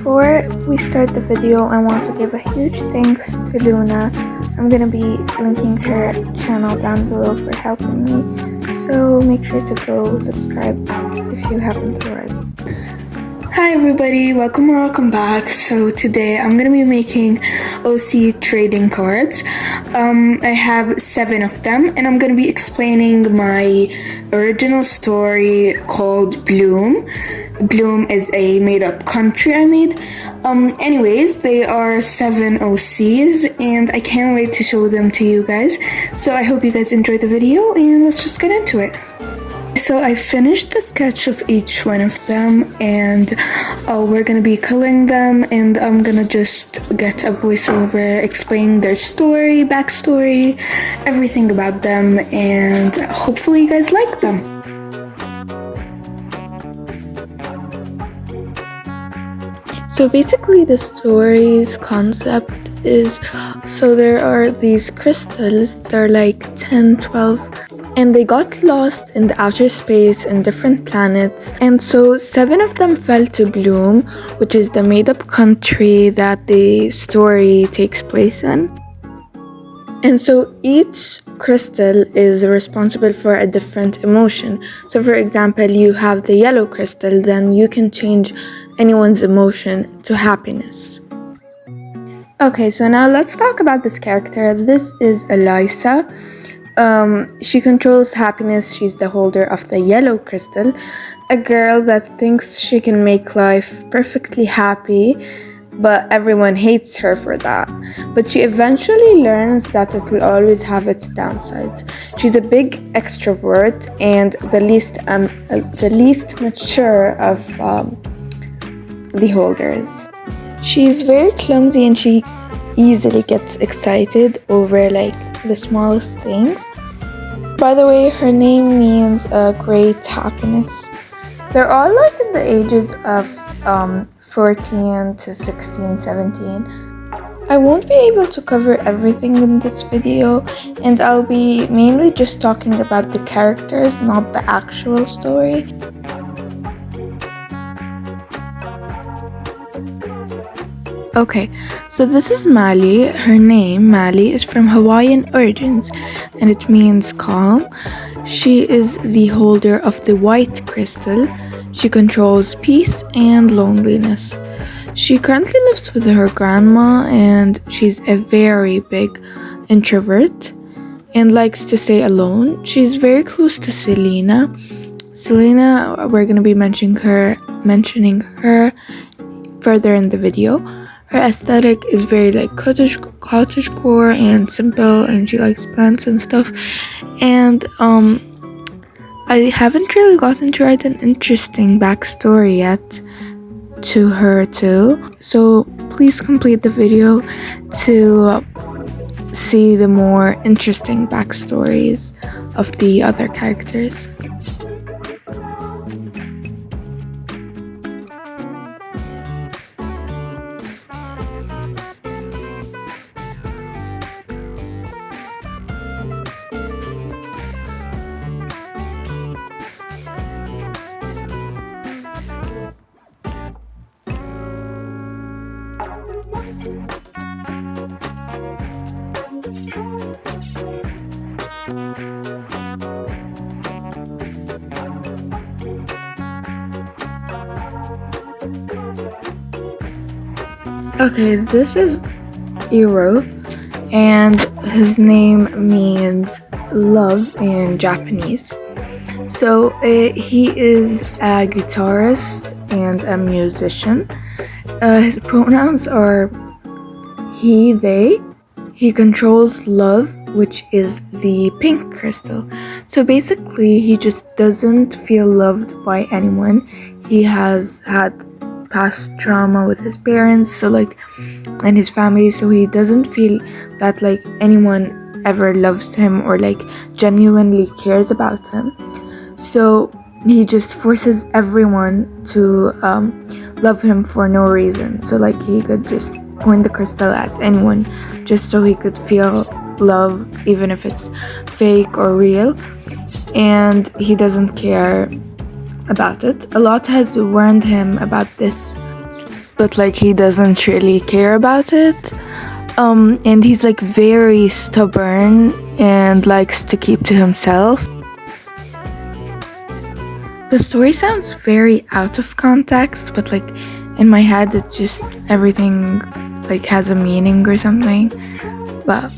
before we start the video, I want to give a huge thanks to Luna. I'm gonna be linking her channel down below for helping me, so make sure to go subscribe if you haven't already. Hi everybody, welcome back. So today I'm gonna be making OC trading cards. I have 7 of them, and I'm gonna be explaining my original story called Bloom. Bloom is a made-up country I made. Anyways, they are 7 OCs, and I can't wait to show them to you guys. So I hope you guys enjoyed the video, and let's just get into it. So I finished the sketch of each one of them, and we're gonna be coloring them, and I'm gonna just get a voiceover explaining their story, backstory, everything about them, and hopefully you guys like them. So basically the story's concept is, so there are these crystals, they're like 10, 12, and they got lost in the outer space in different planets, and so 7 of them fell to Bloom, which is the made-up country that the story takes place in. And so each crystal is responsible for a different emotion. So for example, you have the yellow crystal, then you can change anyone's emotion to happiness. Okay, so now let's talk about this character. This is Eliza. She controls happiness. She's the holder of the yellow crystal, a girl that thinks she can make life perfectly happy, but everyone hates her for that. But she eventually learns that it will always have its downsides. She's a big extrovert and the least mature of the holders. She's very clumsy, and she easily gets excited over like the smallest things. By the way, her name means great happiness. They're all like in the ages of 14 to 16, 17. I won't be able to cover everything in this video, and I'll be mainly just talking about the characters, not the actual story. Okay, so this is Mali. Her name, Mali, is from Hawaiian origins, and it means calm. She is the holder of the white crystal. She controls peace and loneliness. She currently lives with her grandma, and she's a very big introvert and likes to stay alone. She's very close to Selena. Selena, we're going to be mentioning her further in the video. Her aesthetic is very like cottagecore and simple, and she likes plants and stuff. And I haven't really gotten to write an interesting backstory yet to her too. So please complete the video to see the more interesting backstories of the other characters. Okay, this is 𝐤𝐬, and his name means love in Japanese. So he is a guitarist and a musician. His pronouns are he, they. He controls love, which is the pink crystal. So basically, he just doesn't feel loved by anyone. He has had past trauma with his parents, and his family, so he doesn't feel that like anyone ever loves him or like genuinely cares about him. So he just forces everyone to love him for no reason. So like he could just point the crystal at anyone just so he could feel love, even if it's fake or real, and he doesn't care about it. A lot has warned him about this, but like he doesn't really care about it. And he's like very stubborn and likes to keep to himself. The story sounds very out of context, but like in my head it's just everything like has a meaning or something. But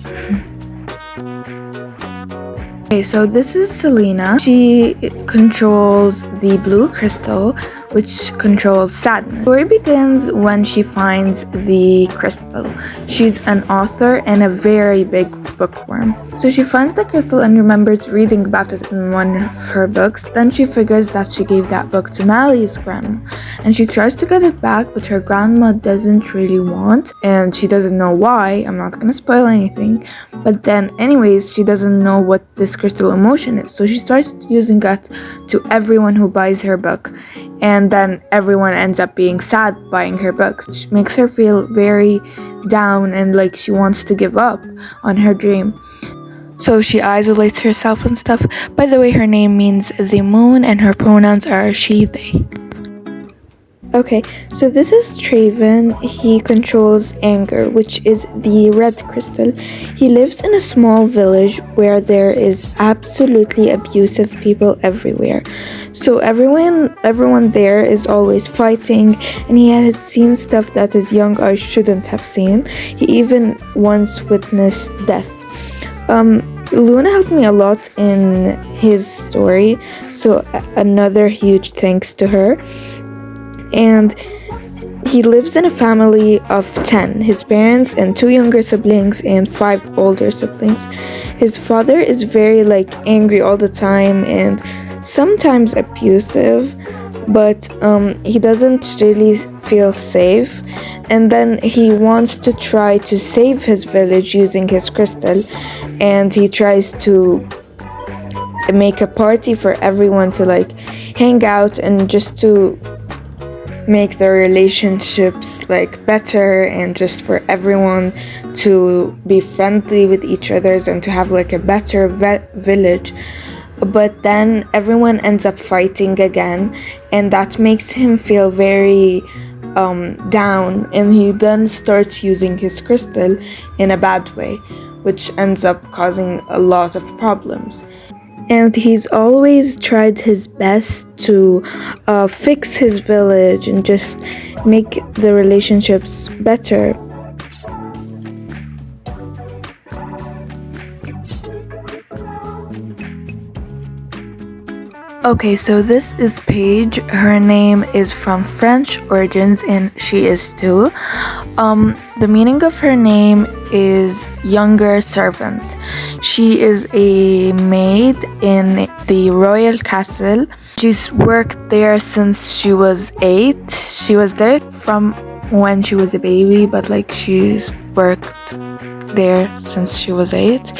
okay, so this is Selena. She controls the blue crystal, which controls sadness. The story begins when she finds the crystal. She's an author and a very big bookworm. So she finds the crystal and remembers reading about it in one of her books. Then she figures that she gave that book to Mally's grandma. And she tries to get it back, but her grandma doesn't really want, and she doesn't know why. I'm not gonna spoil anything. But then anyways, she doesn't know what this crystal emotion is. So she starts using it to everyone who buys her book. And then everyone ends up being sad buying her books, which makes her feel very down and like she wants to give up on her dream. So she isolates herself and stuff. By the way, her name means the moon and her pronouns are she, they. Okay, so this is Traven. He controls anger, which is the red crystal. He lives in a small village where there is absolutely abusive people everywhere. So everyone there is always fighting, and he has seen stuff that his young eyes shouldn't have seen. He even once witnessed death. Luna helped me a lot in his story, so another huge thanks to her. And he lives in a family of 10, his parents and 2 younger siblings and 5 older siblings. His father is very like angry all the time and sometimes abusive, but he doesn't really feel safe. And then he wants to try to save his village using his crystal, and he tries to make a party for everyone to like hang out and just to make their relationships like better, and just for everyone to be friendly with each other and to have like a better village. But then everyone ends up fighting again, and that makes him feel very down, and he then starts using his crystal in a bad way, which ends up causing a lot of problems. And he's always tried his best to fix his village and just make the relationships better. Okay, so this is Paige. Her name is from French origins and she is 2. The meaning of her name is younger servant. She is a maid in the royal castle. She's worked there since she was 8. She was there from when she was a baby, but like she's worked there since she was 8.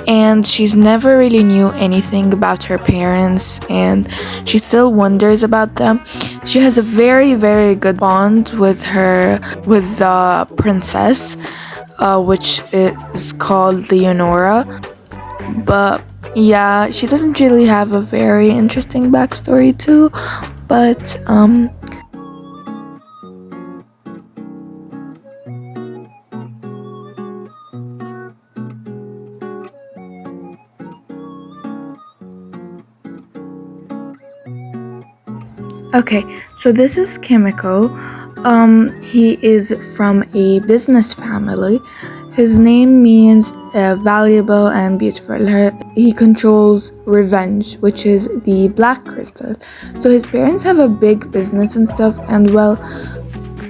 And she's never really knew anything about her parents, and she still wonders about them. She has a very, very good bond with the princess, which is called Leonora. But yeah, she doesn't really have a very interesting backstory too, but okay, so this is 𝐤𝐚𝐜𝐿. He is from a business family. His name means valuable and beautiful. He controls revenge, which is the black crystal. So his parents have a big business and stuff, and well,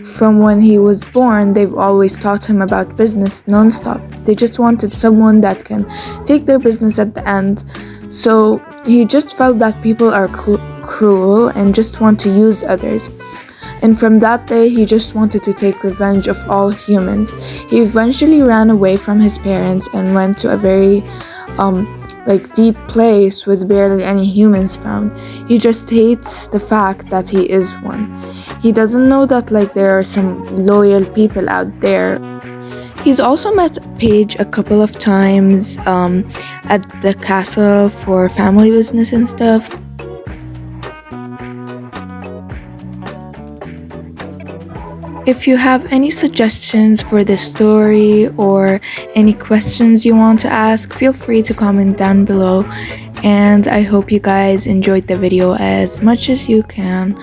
from when he was born, they've always taught him about business non-stop. They just wanted someone that can take their business at the end. So he just felt that people are cruel and just want to use others. And from that day, he just wanted to take revenge of all humans. He eventually ran away from his parents and went to a very deep place with barely any humans found. He just hates the fact that he is one. He doesn't know that there are some loyal people out there. He's also met Paige a couple of times at the castle for family business and stuff. If you have any suggestions for this story or any questions you want to ask, feel free to comment down below, and I hope you guys enjoyed the video as much as you can.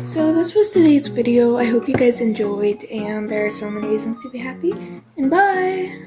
So this was today's video. I hope you guys enjoyed, and there are so many reasons to be happy, and bye!